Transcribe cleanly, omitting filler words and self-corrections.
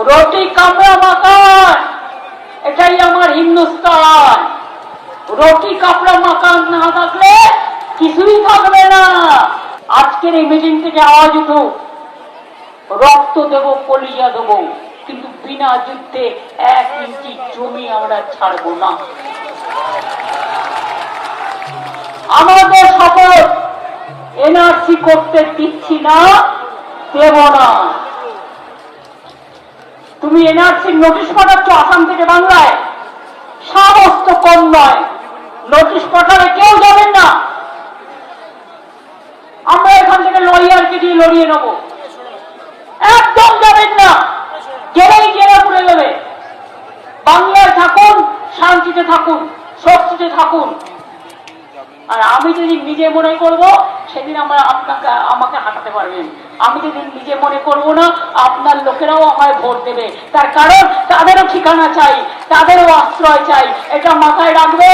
রুটি কাপড়া মাকান, এটাই আমার হিন্দুস্তান। রুটি কাপড়া মাকান না থাকলে কিছুই থাকবে না। আজকের এই মিটিং থেকে আওয়াজ উঠুক, রক্ত দেব, কলিজা দেব, কিন্তু বিনা যুদ্ধে 1 ইঞ্চি জমি আমরা ছাড়বো না। আমাদের শপথ, এনআরসি করতে দিচ্ছি না, দেব না। তুমি এনআরসির নোটিশ পাঠাচ্ছ আসাম থেকে বাংলায়, সাহস তো কম নয়। নোটিশ পাঠালে কেউ যাবেন না, আমরা এখান থেকে লয়ারকে দিয়ে লড়িয়ে নেব। একদম যাবেন না, গেলেই জেলা পুড়ে যাবে। বাংলায় থাকুন, শান্তিতে থাকুন, স্বস্তিতে থাকুন। আর আমি যেদিন নিজে মনে করব সেদিন আমাকে হাঁটাতে পারবেন। আমি যেদিন নিজে মনে করব না, আপনার লোকেরাও আমায় ভোট দেবে। তার কারণ তাদেরও ঠিকানা চাই, তাদেরও আশ্রয় চাই, এটা মাথায় রাখবে।